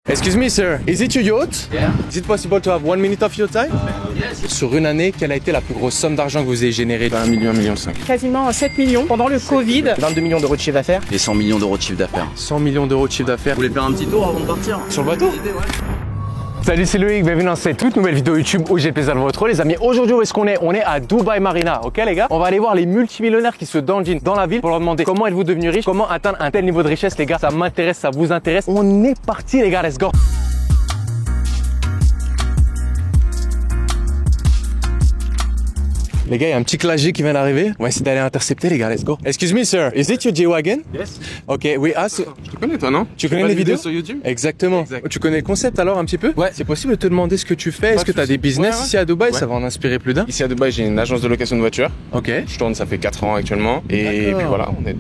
Excuse me, sir. Is it your yacht? Yeah. Is it possible to have 1 minute of your time? Yes. Sur une année, quelle a été la plus grosse somme d'argent que vous avez générée? 1 million, 1,5 million. Quasiment 7 millions pendant le Covid. 22 millions d'euros de chiffre d'affaires. Et 100 millions d'euros de chiffre d'affaires. 100 millions d'euros de chiffre d'affaires. Vous voulez faire un petit tour avant de partir? Sur le bateau? Idée, ouais. Salut, c'est Loïc, bienvenue dans cette toute nouvelle vidéo YouTube où j'ai le plaisir de vous retrouver les amis. Aujourd'hui, où est-ce qu'on est? On est à Dubai Marina, ok les gars? On va aller voir les multimillionnaires qui se dandinent dans la ville pour leur demander comment êtes-vous devenus riches, comment atteindre un tel niveau de richesse les gars. Ça m'intéresse, ça vous intéresse. On est parti les gars, let's go. Les gars, il y a un petit classe G qui vient d'arriver. On va essayer d'aller intercepter les gars, let's go. Excuse me sir, is it your G-Wagon? Yes. Ok, oui, Je te connais toi, non? Tu connais les vidéos sur YouTube? Exactement. Exact. Tu connais le concept alors un petit peu? Ouais. C'est possible de te demander ce que tu fais? Est-ce que tu as des business ici à Dubaï? Ça va en inspirer plus d'un. Ici à Dubaï, j'ai une agence de location de voitures. Ok. Je tourne, ça fait 4 ans actuellement. Et puis voilà, on est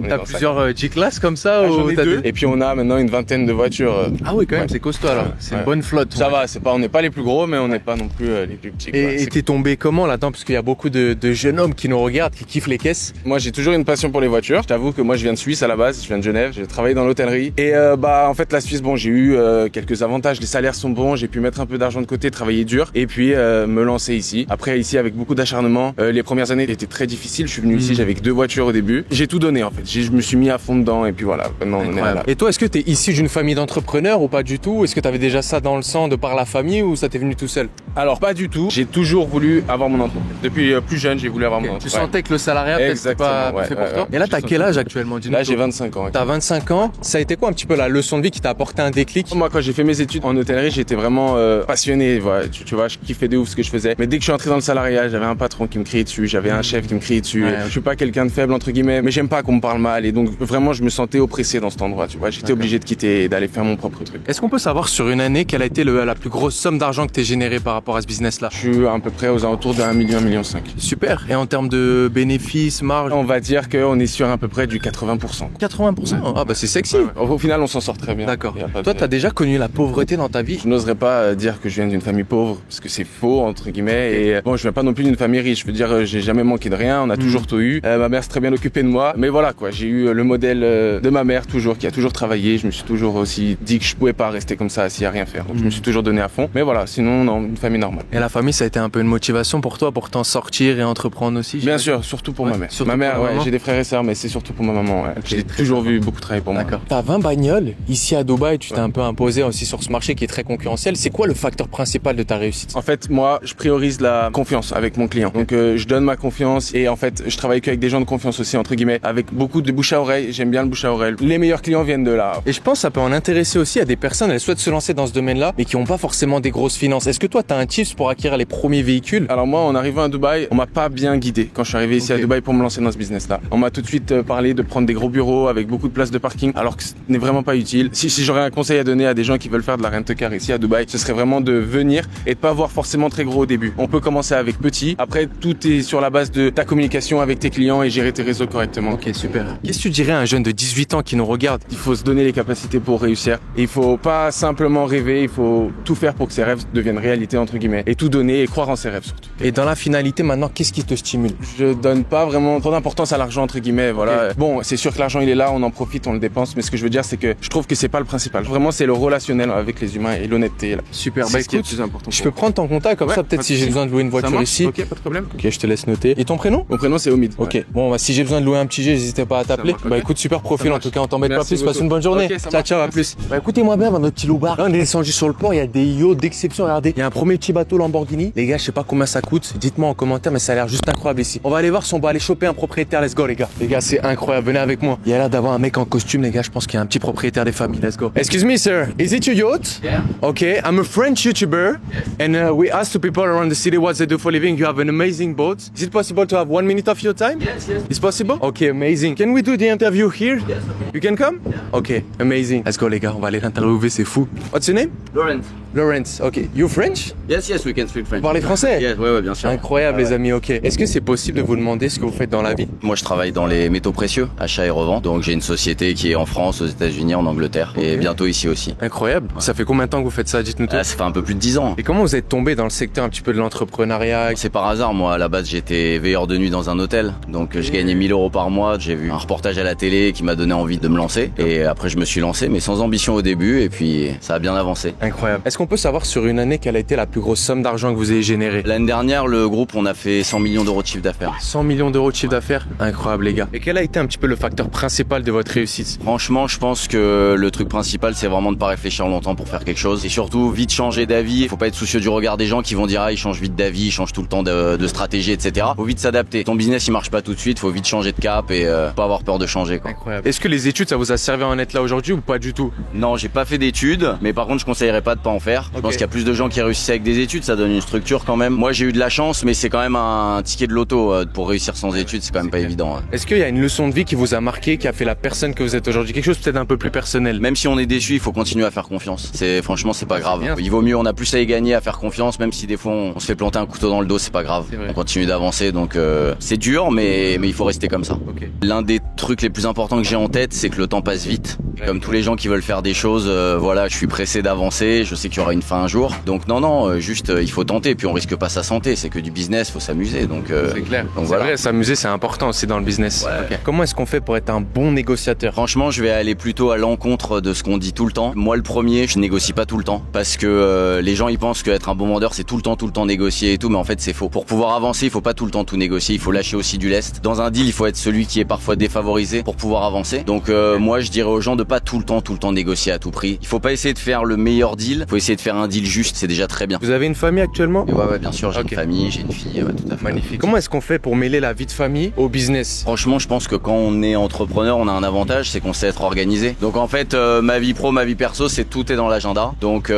T'as dans plusieurs G-Class comme ça? ça. J'en ou ai t'as 2. des- Et puis on a maintenant une vingtaine de voitures. Ah oui, quand même, Ouais. c'est costaud alors. Ouais. C'est une Ouais. bonne flotte. Ça va, on n'est pas les plus gros, mais on n'est pas non plus les plus petits. quoi. Et C'est- t'es tombé comment là-dedans? Parce qu'il y a beaucoup de jeunes hommes qui nous regardent, qui kiffent les caisses. Moi, j'ai toujours une passion pour les voitures. Je t'avoue que moi, je viens de Suisse à la base. Je viens de Genève. J'ai travaillé dans l'hôtellerie. Et en fait, la Suisse, bon, j'ai eu quelques avantages. Les salaires sont bons. J'ai pu mettre un peu d'argent de côté, travailler dur, et puis me lancer ici. Après, ici, avec beaucoup d'acharnement. Les premières années étaient très difficiles. Je suis venu ici, j'avais que 2 voitures au début. J'ai tout donné en fait. Je me suis mis à fond dedans, et puis voilà. Maintenant, on est là. Et toi, est-ce que t'es issu d'une famille d'entrepreneurs ou pas du tout? Est-ce que t'avais déjà ça dans le sang de par la famille ou ça t'est venu tout seul? Alors, pas du tout. J'ai toujours voulu avoir mon entreprise. Depuis plus jeune, j'ai voulu avoir mon Tu entreprise. sentais que le salariat peut-être c'était pas Exactement, fait ouais, pour toi? ouais. Et là, t'as quel âge actuellement? Dis-nous Là, j'ai tout. 25 ans. T'as 25 ans. Ça a été quoi un petit peu la leçon de vie qui t'a apporté un déclic? Moi, quand j'ai fait mes études en hôtellerie, j'étais vraiment passionné. Voilà, tu vois, je kiffais de ouf ce que je faisais. Mais dès que je suis entré dans le salariat, j'avais un patron qui me criait dessus, j'avais un chef qui me criait dessus. Ouais, Je suis pas quelqu'un de faible entre guillemets, mais j'aime pas qu'on me parle mal. Et donc vraiment, je me sentais oppressé dans cet endroit. Tu vois, j'étais obligé de quitter et d'aller faire mon propre truc. Est-ce qu'on peut savoir sur une année quelle a été la plus grosse somme d'argent que t'es générée par rapport à ce business-là? Je suis à peu près aux alentours de 1 million, 1,5 million. Super. Et en termes de bénéfices, marge? On va dire qu'on est sur à peu près du 80%. 80%. Ah bah c'est sexy. Au final, on s'en sort très bien. D'accord. Y a pas Toi, de- t'as déjà connu la pauvreté dans ta vie? Je n'oserais pas dire que je viens d'une famille pauvre, parce que c'est faux, entre guillemets. Et bon, je viens pas non plus d'une famille riche. Je veux dire, j'ai jamais manqué de rien, on a toujours tout eu. Ma mère s'est très bien occupée de moi. Mais voilà, quoi. J'ai eu le modèle de ma mère, toujours, qui a toujours travaillé. Je me suis toujours aussi dit que je pouvais pas rester comme ça, assis à rien faire. Donc, je me suis toujours donné à fond. Mais voilà, sinon, non, une famille normale. Et la famille, ça a été un peu une motivation pour toi pour t'en sortir et entreprendre aussi? Bien j'imagine? sûr, surtout pour Ouais, ma mère. surtout Ma mère, pour la ouais, maman. j'ai des frères et sœurs, mais c'est surtout pour ma maman. Ouais. J'ai toujours vu beaucoup travailler pour moi. D'accord. T'as 20 bagnoles ici à Dubaï, tu t'es un peu imposé aussi sur ce marché qui est très concurrentiel. C'est quoi le facteur principal de ta réussite? En fait, moi, je priorise la confiance avec mon client. Donc, je donne ma confiance et en fait, je travaille qu'avec des gens de confiance aussi, entre guillemets, avec beaucoup de bouche à oreille. J'aime bien le bouche à oreille. Les meilleurs clients viennent de là. Et je pense que ça peut en intéresser aussi à des personnes, elles souhaitent se lancer dans ce domaine-là, mais qui n'ont pas forcément des grosses finances. Est-ce que toi, t'as un tips pour acquérir les premiers véhicules? Alors moi, en arrivant à Dubaï, on m'a pas bien guidé quand je suis arrivé ici Ok. à Dubaï pour me lancer dans ce business-là. On m'a tout de suite parlé de prendre des gros bureaux avec beaucoup de places de parking, alors que ce n'est vraiment pas utile. Si j'aurais un conseil à donner à des gens qui veulent faire de la rent-a-car ici à Dubaï, ce serait vraiment de venir et de pas voir forcément très gros au début. On peut commencer avec petit. Après, tout est sur la base de ta communication avec tes clients et gérer tes réseaux correctement. Ok, super. Qu'est-ce que tu dirais à un jeune de 18 ans qui nous regarde? Il faut se donner les capacités pour réussir. Et il faut pas simplement rêver, il faut tout faire pour que ses rêves deviennent réalité entre guillemets. Et tout donner et croire en ses rêves surtout. Et dans la finalité, maintenant, qu'est-ce qui te stimule? Je donne pas vraiment trop d'importance à l'argent entre guillemets, voilà. Bon, c'est sûr que l'argent il est là, on en profite, on le dépense, mais ce que je veux dire c'est que je trouve que c'est pas le principal. Vraiment c'est le relationnel avec les humains et l'honnêteté là. Super, C'est bah ce qui est le écoute, plus important. je peux prendre ton contact comme Ouais, ça, pas peut-être de si j'ai souci. besoin de louer une Ça voiture marche ici. Ok, pas de problème. Ok, je te laisse noter. Et ton prénom? Mon prénom c'est Omid. Ok, Ouais. bon, bah, si j'ai besoin de louer un petit jet, n'hésitez pas à t'appeler. marche, Bah ok. écoute, super profil Ça en marche. tout cas, on t'embête pas Merci plus, passe beaucoup. une bonne journée. Ok, ça Ciao, marche. ciao, à plus. Bah écoutez-moi bien dans notre petit loup bar. Là, on est descendu sur le port, il y a des yachts d'exception, regardez. Il y a un premier petit bateau Lamborghini. Les gars, je sais pas combien ça coûte, dites-moi en commentaire, mais ça a l'air juste incroyable ici. On va aller voir si on va aller choper un propriétaire, let's go les gars. Les gars, c'est incroyable, venez avec moi. Il y a l'air d'avoir un mec en costume, les gars, je pense qu'il y a un petit propriétaire des familles, let's go. Excuse me sir, is it your yacht? Yeah. Okay, I'm a French YouTuber, and we ask to people around the city what they do for a living. You have an amazing boat. Is it possible to have 1 minute of your time? Yes, yes. It's possible? Okay, amazing. Can we do the interview here? Yes, You can come? Okay, amazing. Let's go les gars, on va aller l'interviewer, c'est fou. What's your name? Laurent. Lawrence. Okay, you French? Yes, yes, we can speak French. Vous parlez français? Yes, ouais, bien sûr. Incroyable les les amis, ok. Est-ce que c'est possible de vous demander ce que vous faites dans la vie? Moi, je travaille dans les métaux précieux, achat et revente. Donc, j'ai une société qui est en France, aux États-Unis, en Angleterre et bientôt ici aussi. Incroyable. Ça fait combien de temps que vous faites ça? Dites-nous tout. Ça fait un peu plus de 10 ans. Et comment vous êtes tombé dans le secteur un petit peu de l'entrepreneuriat? C'est par hasard, moi, à la base, j'étais veilleur de nuit dans un hôtel. Donc, je gagnais 1000 € par mois. J'ai vu un reportage à la télé qui m'a donné envie de me lancer. Et après, je me suis lancé, mais sans ambition au début. Et puis, ça a bien avancé. Incroyable. Est-ce qu'on peut savoir sur une année quelle a été la plus grosse somme d'argent que vous ayez générée? L'année dernière, le groupe, on a fait 100 millions d'euros de chiffre d'affaires. 100 millions d'euros de chiffre d'affaires? Incroyable, les gars. Et quel a été un petit peu le facteur principal de votre réussite? Franchement, je pense que le truc principal, c'est vraiment de pas réfléchir longtemps pour faire quelque chose. Et surtout, vite changer d'avis. Faut pas être soucieux du regard des gens qui vont dire, ah, ils changent vite d'avis, ils changent tout le temps de stratégie, etc. Faut vite s'adapter. Ton business, il marche pas tout de suite. Faut vite changer de cap et pas avoir peur de changer, quoi. Incroyable. Est-ce que les études, ça vous a servi à en être là aujourd'hui ou pas du tout? Non, j'ai pas fait d'études, mais par contre, je conseillerais pas de pas en faire. Je pense qu'il y a plus de gens qui réussissent avec des études, ça donne une structure quand même. Moi, j'ai eu de la chance, mais c'est quand même un ticket de loto pour réussir sans études, c'est quand même pas évident. Est-ce qu'il y a une leçon de vie qui vous a marqué, qui a fait la personne que vous êtes aujourd'hui? Quelque chose peut-être un peu plus personnel? Même si on est déçu, il faut continuer à faire confiance. Franchement, c'est pas grave. Il vaut mieux, on a plus à y gagner à faire confiance, même si des fois on se fait planter un couteau dans le dos, c'est pas grave. On continue d'avancer, donc c'est dur, mais il faut rester comme ça. L'un des trucs les plus importants que j'ai en tête, c'est que le temps passe vite. Comme tous les gens qui veulent faire des choses, voilà, je suis pressé d'avancer, je sais qu'il y aura une fin un jour. Donc non, juste il faut tenter, puis on risque pas sa santé, c'est que du business, faut s'amuser. Donc c'est clair. Donc c'est vrai, s'amuser c'est important aussi dans le business. Comment est-ce qu'on fait pour être un bon négociateur? Franchement, je vais aller plutôt à l'encontre de ce qu'on dit tout le temps. Moi, le premier, je négocie pas tout le temps parce que les gens ils pensent qu'être un bon vendeur c'est tout le temps négocier et tout, mais en fait c'est faux. Pour pouvoir avancer, il faut pas tout le temps tout négocier, il faut lâcher aussi du lest. Dans un deal, il faut être celui qui est parfois défavorisé pour pouvoir avancer. Donc moi, je dirais aux gens de pas tout le temps négocier à tout prix. Il faut pas essayer de faire le meilleur deal, il faut essayer de faire un deal juste, c'est déjà très bien. Vous avez une famille actuellement? Et ouais, bien sûr, j'ai une famille, j'ai une fille, tout à fait. Magnifique. Comment est-ce qu'on fait pour mêler la vie de famille au business? Franchement, je pense que quand on est entrepreneur, on a un avantage, c'est qu'on sait être organisé. Donc en fait, ma vie pro, ma vie perso, tout est dans l'agenda. Donc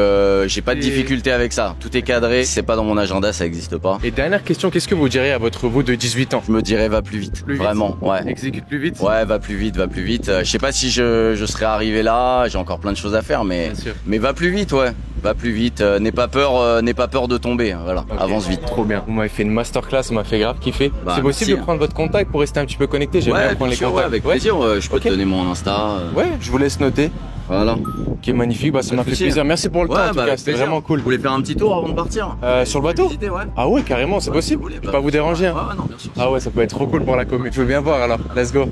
j'ai pas de difficulté avec ça. Tout est cadré, c'est pas dans mon agenda, ça existe pas. Et dernière question, qu'est-ce que vous diriez à votre vous de 18 ans? Je me dirais va plus vite. Vraiment, ouais. Exécute plus vite? Ouais, va plus vite. Je sais pas si je serais arrivé là, j'ai encore plein de choses à faire, mais va plus vite, ouais. Va plus vite, n'aie pas peur de tomber, voilà. Avance vite. Trop bien. Vous m'avez fait une masterclass, ça m'a fait grave kiffer. C'est possible de prendre votre contact pour rester un petit peu connecté? J'aime bien prendre les contacts. Ouais, avec plaisir, je peux te donner mon Insta. Ouais, je vous laisse noter. Voilà. Ok, magnifique, ça m'a fait plaisir. Merci pour le temps, en tout cas, c'était vraiment cool. Vous voulez faire un petit tour avant de partir? Sur le bateau? Ah ouais, carrément, c'est possible. Je vais pas vous déranger. Hein. Non, bien sûr. Ah ouais, ça peut être trop cool pour la commune. Je veux bien voir alors, let's go.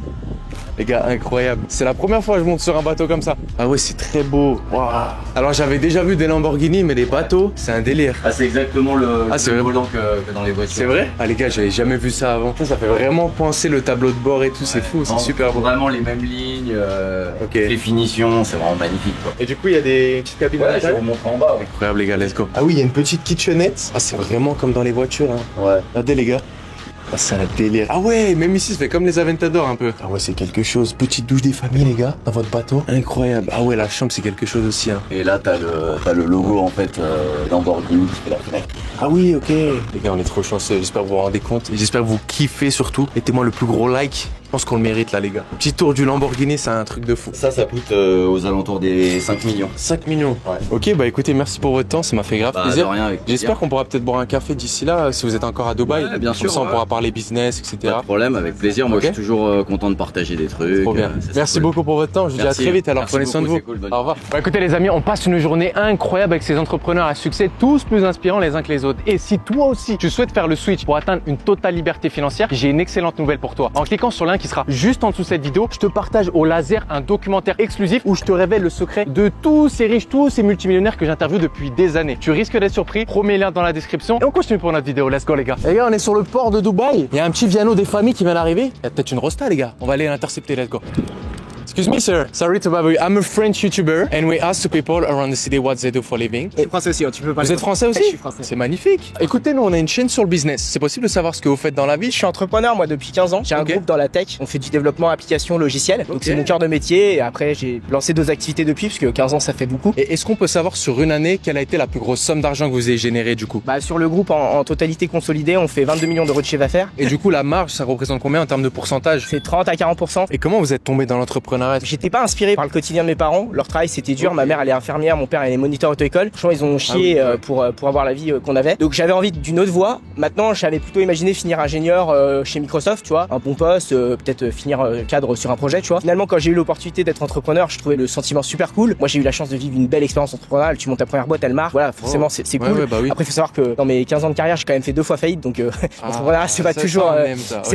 Les gars, incroyable. C'est la première fois que je monte sur un bateau comme ça. Ah ouais, c'est très beau. Wow. Alors j'avais déjà vu des Lamborghini, mais les bateaux, c'est un délire. Ah, c'est exactement le volant que dans les voitures. C'est vrai? Ah les gars, j'avais jamais vu ça avant. Ça fait vraiment penser le tableau de bord et tout, c'est fou, c'est super beau. Vraiment les mêmes lignes, les finitions, c'est vraiment magnifique quoi. Et du coup, il y a des petites cabines à l'intérieur? Je vous montre en bas. Incroyable les gars, let's go. Ah oui, il y a une petite kitchenette. Ah, c'est vraiment comme dans les voitures. Hein. Ouais. Regardez les gars. Ah, c'est un délire. Ah ouais, même ici, ça fait comme les Aventador un peu. Ah ouais, c'est quelque chose. Petite douche des familles, les gars, dans votre bateau. Incroyable. Ah ouais, la chambre, c'est quelque chose aussi. Hein. Et là, t'as le logo, en fait, Lamborghini qui fait la fenêtre. Ah oui, ok. Les gars, on est trop chanceux. J'espère que vous vous rendez compte. Et j'espère que vous kiffez surtout. Mettez-moi le plus gros like. Je pense qu'on le mérite là les gars. Petit tour du Lamborghini, c'est un truc de fou. Ça coûte aux alentours des 5 millions. 5 millions. Ouais. Ok, bah écoutez, merci pour votre temps, ça m'a fait grave plaisir. De rien, avec plaisir. J'espère qu'on pourra peut-être boire un café d'ici là, si vous êtes encore à Dubaï. Ouais, bien sûr. Comme ça, on pourra parler business, etc. Pas de problème, avec plaisir. Moi, je suis toujours content de partager des trucs. Trop bien. Merci beaucoup pour votre temps. Je vous dis à très vite. Alors, prenez soin de vous. Cool, au revoir. Bah écoutez les amis, on passe une journée incroyable avec ces entrepreneurs à succès, tous plus inspirants les uns que les autres. Et si toi aussi, tu souhaites faire le switch pour atteindre une totale liberté financière, j'ai une excellente nouvelle pour toi. En cliquant sur le lien qui sera juste en dessous de cette vidéo, je te partage au laser un documentaire exclusif où je te révèle le secret de tous ces riches, tous ces multimillionnaires que j'interviewe depuis des années. Tu risques d'être surpris. Premier lien dans la description. Et on continue pour notre vidéo. Let's go les gars. Les gars, on est sur le port de Dubaï. Il y a un petit Viano des familles qui vient d'arriver. Il y a peut-être une rosta les gars. On va aller l'intercepter. Let's go. Excuse me, sir. Sorry to bother you. I'm a French YouTuber and we ask the people around the city what they do for a living. Et français aussi, tu peux pas. Vous êtes français aussi? Je suis français. C'est magnifique. Écoutez, nous, on a une chaîne sur le business. C'est possible de savoir ce que vous faites dans la vie? Je suis entrepreneur, moi, depuis 15 ans. J'ai un groupe dans la tech. On fait du développement application logiciel. Donc, c'est mon cœur de métier. Et après, j'ai lancé 2 activités depuis, parce que 15 ans, ça fait beaucoup. Et est-ce qu'on peut savoir sur une année quelle a été la plus grosse somme d'argent que vous avez générée du coup? Bah, sur le groupe, en totalité consolidée, on fait 22 millions d'euros de chiffre d'affaires. Et du coup, la marge, ça représente combien en termes de pourcentage? C'est 30 à 40%. Et comment vous êtes tombé dans l'entrepreneuriat? m'arrête. J'étais pas inspiré par le quotidien de mes parents. Leur travail c'était dur. Ma mère elle est infirmière, mon père elle est moniteur auto-école. Franchement ils ont chié pour avoir la vie qu'on avait. Donc j'avais envie d'une autre voie. Maintenant j'avais plutôt imaginé finir ingénieur chez Microsoft, tu vois, un bon poste, peut-être finir cadre sur un projet, tu vois. Finalement quand j'ai eu l'opportunité d'être entrepreneur, je trouvais le sentiment super cool. Moi j'ai eu la chance de vivre une belle expérience entrepreneuriale. Tu montes ta première boîte, elle marche. Voilà, forcément c'est cool. Bah oui. Après faut savoir que dans mes 15 ans de carrière, j'ai quand même fait 2 fois faillite, donc l'entrepreneuriat c'est pas toujours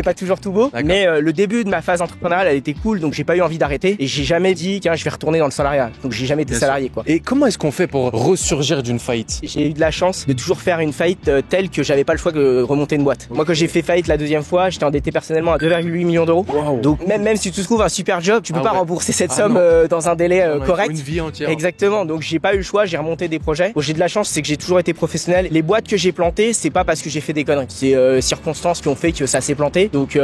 pas toujours tout beau. Mais le début de ma phase entrepreneuriale elle était cool, donc j'ai pas eu envie d'arrêter et j'ai jamais dit tiens je vais retourner dans le salariat. Donc j'ai jamais été salarié quoi. Et comment est-ce qu'on fait pour ressurgir d'une faillite? J'ai eu de la chance de toujours faire une faillite telle que j'avais pas le choix de remonter une boîte. Moi quand j'ai fait faillite la deuxième fois, j'étais endetté personnellement à 2,8 millions d'euros. Donc même si tu trouves un super job, tu peux pas rembourser cette somme dans un délai correct. Une vie entière. Exactement. Donc j'ai pas eu le choix, j'ai remonté des projets. Bon, j'ai de la chance, c'est que j'ai toujours été professionnel. Les boîtes que j'ai plantées, c'est pas parce que j'ai fait des conneries. C'est circonstances qui ont fait que ça s'est planté. Donc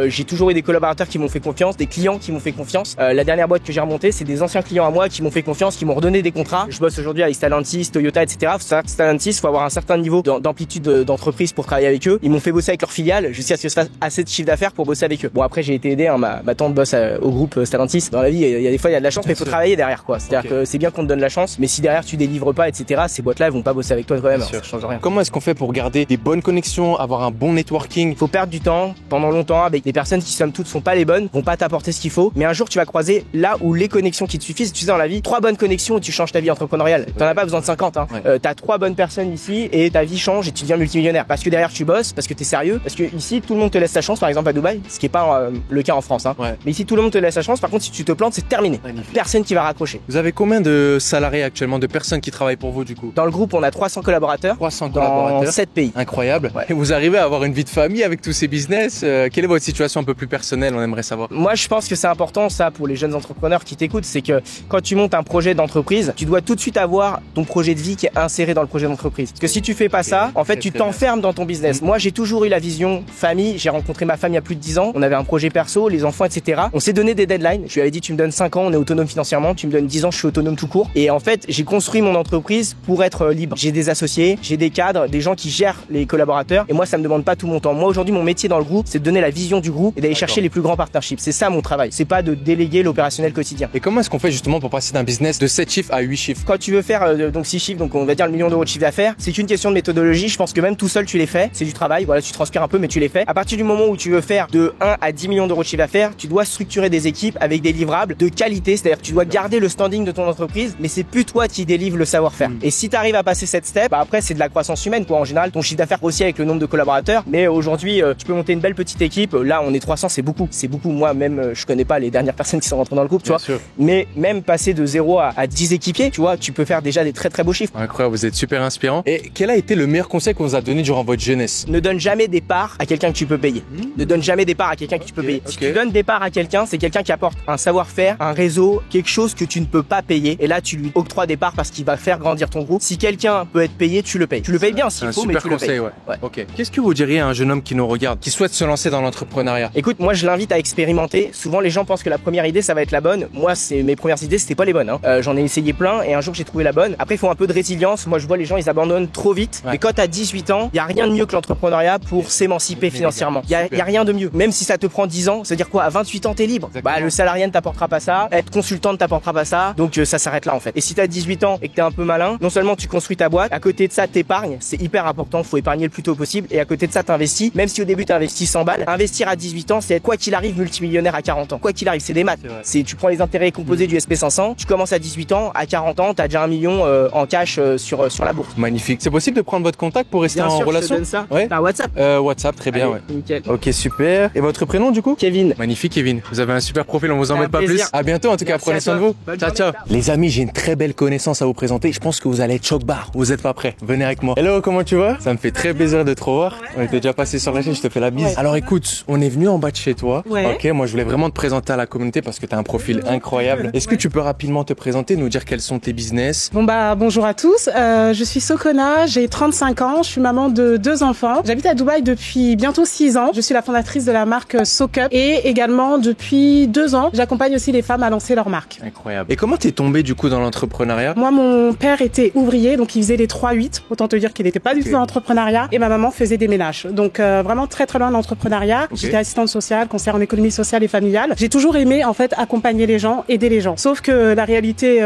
j'ai toujours eu des collaborateurs qui m'ont fait confiance, des clients qui m'ont fait confiance. La dernière boîte que j'ai remontée, c'est des anciens clients à moi qui m'ont fait confiance, qui m'ont redonné des contrats. Je bosse aujourd'hui avec Stellantis, Toyota, etc. Faut savoir que Stellantis, faut avoir un certain niveau d'amplitude d'entreprise pour travailler avec eux. Ils m'ont fait bosser avec leurs filiales jusqu'à ce que je fasse assez de chiffre d'affaires pour bosser avec eux. Bon après j'ai été aidé, hein, ma tante bosse au groupe Stellantis. Dans la vie, il y a des fois il y a de la chance, mais il faut travailler derrière quoi. C'est-à-dire que c'est bien qu'on te donne la chance, mais si derrière tu délivres pas, etc. Ces boîtes-là elles vont pas bosser avec toi quand même. Ça change rien. Comment est-ce qu'on fait pour garder des bonnes connexions, avoir un bon networking? Faut perdre du temps pendant longtemps avec des personnes qui somme toute sont pas les bonnes, vont pas t'apporter ce qu'il faut, mais un jour tu vas croiser là où les connexions qui te suffisent. Tu sais dans la vie, 3 bonnes connexions et tu changes ta vie entrepreneuriale. T'en as pas besoin de 50 hein. T'as 3 bonnes personnes ici et ta vie change et tu deviens multimillionnaire parce que derrière tu bosses, parce que t'es sérieux, parce que ici tout le monde te laisse sa chance, par exemple à Dubaï, ce qui est pas le cas en France hein. Mais ici tout le monde te laisse sa chance. Par contre si tu te plantes c'est terminé. Personne qui va raccrocher. Vous avez combien de salariés actuellement, de personnes qui travaillent pour vous du coup? Dans le groupe on a 300 collaborateurs. 300 dans collaborateurs. 7 pays. Incroyable. Et vous arrivez à avoir une vie de famille avec tous ces business. Quelle est votre situation un peu plus personnelle? On aimerait savoir. Moi je pense que c'est important ça pour les jeunes entrepreneurs qui t'écoutent, c'est que quand tu montes un projet d'entreprise, tu dois tout de suite avoir ton projet de vie qui est inséré dans le projet d'entreprise. Parce que si tu fais pas ça, en fait tu t'enfermes dans ton business. Moi j'ai toujours eu la vision famille, j'ai rencontré ma femme il y a plus de 10 ans, on avait un projet perso, les enfants etc. On s'est donné des deadlines, je lui avais dit tu me donnes 5 ans, on est autonome financièrement, tu me donnes 10 ans, je suis autonome tout court. Et en fait j'ai construit mon entreprise pour être libre. J'ai des associés, j'ai des cadres, des gens qui gèrent les collaborateurs et moi ça me demande pas tout mon temps. Moi aujourd'hui mon métier dans le groupe c'est de donner la vision du groupe et d'aller chercher les plus grands partnerships. C'est ça mon travail, c'est pas de déléguer l'opérationnel quotidien. Et comment est-ce qu'on fait justement pour passer d'un business de 7 chiffres à 8 chiffres? Quand tu veux faire donc 6 chiffres, donc on va dire le million d'euros de chiffre d'affaires, c'est une question de méthodologie. Je pense que même tout seul tu les fais, c'est du travail, voilà, tu transpires un peu mais tu les fais. À partir du moment où tu veux faire de 1 à 10 millions d'euros de chiffre d'affaires, tu dois structurer des équipes avec des livrables de qualité, c'est-à-dire que tu dois garder le standing de ton entreprise, mais c'est plus toi qui délivre le savoir-faire. Et si tu arrives à passer cette step, bah après c'est de la croissance humaine quoi. En général, ton chiffre d'affaires grossit avec le nombre de collaborateurs, mais aujourd'hui tu peux monter une belle petite équipe. Là, on est 300, c'est beaucoup. Moi même je connais pas les dernières personnes qui sont rentrées dans le groupe, tu vois. Mais même passer de 0 à 10 équipiers, tu vois, tu peux faire déjà des très très beaux chiffres. Incroyable, vous êtes super inspirant. Et quel a été le meilleur conseil qu'on vous a donné durant votre jeunesse? Ne donne jamais des parts à quelqu'un que tu peux payer. Ne donne jamais des parts à quelqu'un que tu peux payer. Si tu donnes des parts à quelqu'un, c'est quelqu'un qui apporte un savoir-faire, un réseau, quelque chose que tu ne peux pas payer. Et là, tu lui octroies des parts parce qu'il va faire grandir ton groupe. Si quelqu'un peut être payé, tu le payes. Tu le payes bien s'il faut, mais tu le payes. Ouais. Ok. Qu'est-ce que vous diriez à un jeune homme qui nous regarde, qui souhaite se lancer dans l'entrepreneuriat? Écoute, moi je l'invite à expérimenter. Souvent les gens pensent que la première idée ça va être la bonne. Moi, mes premières idées c'était pas les bonnes. Hein. J'en ai essayé plein et un jour j'ai trouvé la bonne. Après, il faut un peu de résilience. Moi, je vois les gens ils abandonnent trop vite. Mais quand t'as 18 ans, il y a rien de mieux que l'entrepreneuriat pour s'émanciper financièrement. Il y a rien de mieux. Même si ça te prend 10 ans, c'est-à-dire quoi? À 28 ans t'es libre. Bah le salarié ne t'apportera pas ça. Être consultant ne t'apportera pas ça. Donc ça s'arrête là en fait. Et si t'as 18 ans et que t'es un peu malin, non seulement tu construis ta boîte, à côté de ça t'épargnes, c'est hyper important. Faut épargner le plus tôt possible. Et à côté de ça t'investis. Même si au début t'investis 100 balles, investir à 18 ans, c'est être quoi qu'il arrive multimillionnaire à 40 ans. Quoi qu'il arrive, c'est des maths. C'est tu prends les intérêts composés du SP500, tu commences à 18 ans, à 40 ans, t'as déjà 1 million en cash sur la bourse. Magnifique. C'est possible de prendre votre contact pour rester en relation? Je te donne ça. Ouais. T'as WhatsApp. WhatsApp, très bien. Allez, Ouais. nickel. Ok, super. Et votre prénom du coup? Kevin. Magnifique Kevin. Vous avez un super profil. On vous embête pas plus. À bientôt. En tout cas, prenez soin de vous. Ciao. Les amis, j'ai une très belle connaissance à vous présenter. Je pense que vous allez être choc bar. Vous êtes pas prêts? Venez avec moi. Hello, comment tu vas? Ça me fait très plaisir de te revoir. On était déjà passé sur la chaîne. Je te fais la bise. Ouais. Alors écoute, on est venu en bas de chez toi. Ouais. Ok, moi je voulais vraiment te présenter à la communauté parce que tu as un profil incroyable. Est-ce que tu peux rapidement te présenter, nous dire quels sont tes business? Bon bah bonjour à tous, je suis Sokona, j'ai 35 ans, je suis maman de 2 enfants. J'habite à Dubaï depuis bientôt 6 ans. Je suis la fondatrice de la marque SoCup et également depuis 2 ans, j'accompagne aussi les femmes à lancer leur marque. Incroyable. Et comment t'es tombé du coup dans l'entrepreneuriat? Moi mon père était ouvrier, donc il faisait les 3-8, autant te dire qu'il n'était pas du tout dans l'entrepreneuriat, et ma maman faisait des ménages. Donc vraiment très très loin de l'entrepreneuriat. J'étais assistante sociale, conseillère en économie sociale et familiale. J'ai toujours aimé en fait fait accompagner les gens, aider les gens. Sauf que la réalité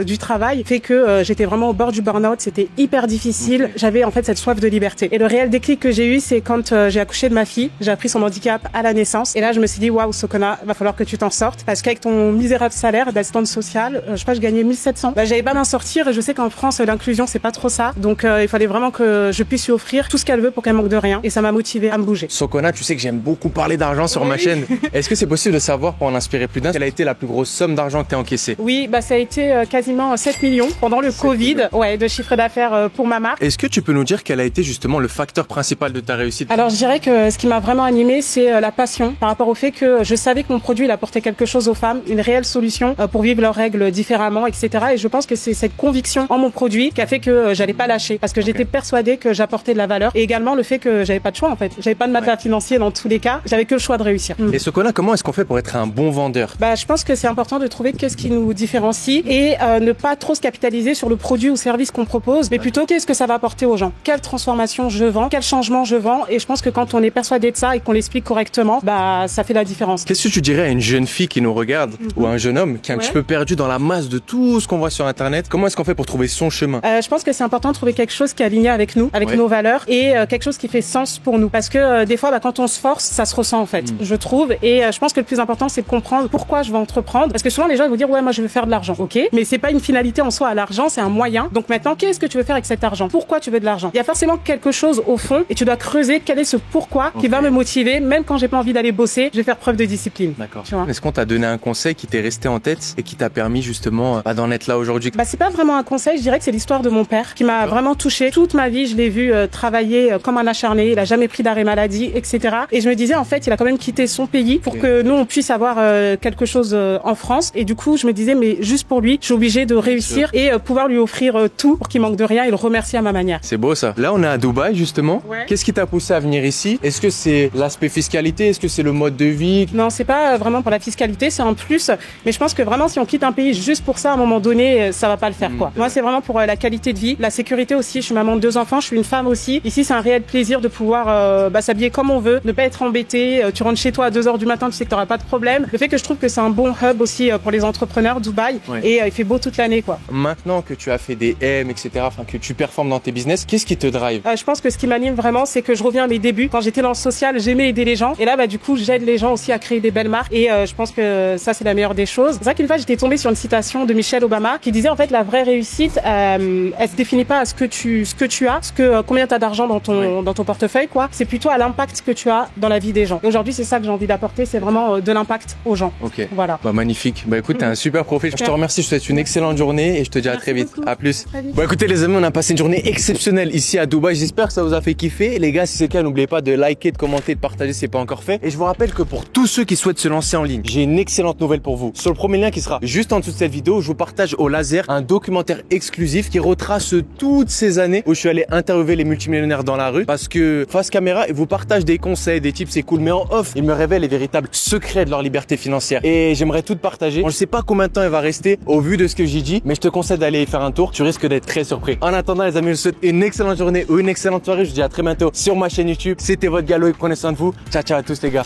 du travail fait que j'étais vraiment au bord du burn-out, c'était hyper difficile. J'avais en fait cette soif de liberté. Et le réel déclic que j'ai eu, c'est quand j'ai accouché de ma fille, j'ai appris son handicap à la naissance. Et là, je me suis dit, waouh, Sokona, va falloir que tu t'en sortes. Parce qu'avec ton misérable salaire d'assistante sociale, je crois que je gagnais 1700. J'avais pas m'en sortir et je sais qu'en France, l'inclusion, c'est pas trop ça. Donc, il fallait vraiment que je puisse lui offrir tout ce qu'elle veut pour qu'elle manque de rien. Et ça m'a motivée à me bouger. Sokona, tu sais que j'aime beaucoup parler d'argent sur ma chaîne. Est-ce que c'est possible de savoir, pour en inspirer plus d'un, quelle a été la plus grosse somme d'argent que tu as encaissée? Oui, ça a été quasiment 7 millions pendant le Covid, de chiffre d'affaires pour ma marque. Est-ce que tu peux nous dire quel a été justement le facteur principal de ta réussite? Alors, je dirais que ce qui m'a vraiment animée, c'est la passion par rapport au fait que je savais que mon produit, il apportait quelque chose aux femmes, une réelle solution pour vivre leurs règles différemment, etc. Et je pense que c'est cette conviction en mon produit qui a fait que j'allais pas lâcher parce que j'étais persuadée que j'apportais de la valeur et également le fait que j'avais pas de choix en fait. J'avais pas de matelas financier dans tous les cas, j'avais que le choix de réussir. Et Sokona, comment est-ce qu'on fait pour être un bon vendeur? Je pense que c'est important de trouver qu'est-ce qui nous différencie et ne pas trop se capitaliser sur le produit ou service qu'on propose, mais plutôt qu'est-ce que ça va apporter aux gens. Quelle transformation je vends, quel changement je vends, et je pense que quand on est persuadé de ça et qu'on l'explique correctement, ça fait la différence. Qu'est-ce que tu dirais à une jeune fille qui nous regarde ou à un jeune homme qui est un petit peu perdu dans la masse de tout ce qu'on voit sur internet? Comment est-ce qu'on fait pour trouver son chemin? Je pense que c'est important de trouver quelque chose qui est aligné avec nous, avec nos valeurs et quelque chose qui fait sens pour nous. Parce que des fois, quand on se force, ça se ressent en fait, je trouve. Et je pense que le plus important, c'est de comprendre pourquoi je vais entreprendre. Parce que souvent, les gens ils vont dire ouais, moi je veux faire de l'argent, ok, mais c'est pas une finalité en soi. L'argent, c'est un moyen. Donc maintenant, qu'est-ce que tu veux faire avec cet argent? Pourquoi tu veux de l'argent? Il y a forcément quelque chose au fond et tu dois creuser quel est ce pourquoi qui va me motiver, même quand j'ai pas envie d'aller bosser. Je vais faire preuve de discipline. D'accord. Est-ce qu'on t'a donné un conseil qui t'est resté en tête et qui t'a permis justement d'en être là aujourd'hui? C'est pas vraiment un conseil, je dirais que c'est l'histoire de mon père qui m'a vraiment touchée. Toute ma vie, je l'ai vu travailler comme un acharné, il a jamais pris d'arrêt maladie, etc. Et je me disais en fait, il a quand même quitté son pays pour que nous on puisse avoir quelque chose en France. Et du coup, je me disais mais juste pour lui, je suis obligée de réussir et pouvoir lui offrir tout pour qu'il manque de rien et le remercier à ma manière. C'est beau ça. Là, on est à Dubaï justement. Qu'est-ce qui t'a poussé à venir ici? Est-ce que c'est l'aspect fiscalité? Est-ce que c'est le mode de vie? Non, c'est pas vraiment pour la fiscalité, c'est un plus. Mais je pense que vraiment, si on quitte un pays juste pour ça, à un moment donné, ça va pas le faire, quoi. Moi, c'est vraiment pour la qualité de vie, la sécurité aussi. Je suis maman de 2 enfants, je suis une femme aussi. Ici, c'est un réel plaisir de pouvoir s'habiller comme on veut, ne pas être embêté. Tu rentres chez toi à 2h du matin, tu sais que t'auras pas de problème. Le fait que je trouve que c'est un bon hub aussi pour les entrepreneurs, Dubaï. Et il fait beau toute l'année, quoi. Maintenant que tu as fait des M, etc., enfin que tu performes dans tes business, qu'est-ce qui te drive? Je pense que ce qui m'anime vraiment, c'est que je reviens à mes débuts. Quand j'étais dans le social, j'aimais aider les gens. Et là, du coup, j'aide les gens aussi à créer des belles marques. Et je pense que ça, c'est la meilleure des choses. C'est vrai qu'une fois, j'étais tombée sur une citation de Michelle Obama qui disait en fait la vraie réussite, elle se définit pas à ce que tu as, combien tu as d'argent dans ton portefeuille, quoi. C'est plutôt à l'impact que tu as dans la vie des gens. Et aujourd'hui, c'est ça que j'ai envie d'apporter, c'est vraiment de l'impact aux gens. Ok. Voilà. Magnifique. Écoute, t'es un super profil. Je te remercie. Je te souhaite une excellente journée et je te dis à très vite. À plus. Écoutez les amis, on a passé une journée exceptionnelle ici à Dubaï. J'espère que ça vous a fait kiffer. Les gars, si c'est le cas, n'oubliez pas de liker, de commenter, de partager si c'est pas encore fait. Et je vous rappelle que pour tous ceux qui souhaitent se lancer en ligne, j'ai une excellente nouvelle pour vous. Sur le premier lien qui sera juste en dessous de cette vidéo, je vous partage au laser un documentaire exclusif qui retrace toutes ces années où je suis allé interviewer les multimillionnaires dans la rue parce que face caméra, ils vous partagent des conseils, des tips, c'est cool, mais en off, ils me révèlent les véritables secrets de leur liberté financière. Et j'aimerais tout partager. Je sais pas combien de temps il va rester au vu de ce que j'ai dit, mais je te conseille d'aller y faire un tour. Tu risques d'être très surpris. En attendant, les amis, je vous souhaite une excellente journée ou une excellente soirée. Je vous dis à très bientôt sur ma chaîne YouTube. C'était votre Galo et prenez soin de vous. Ciao, ciao à tous les gars.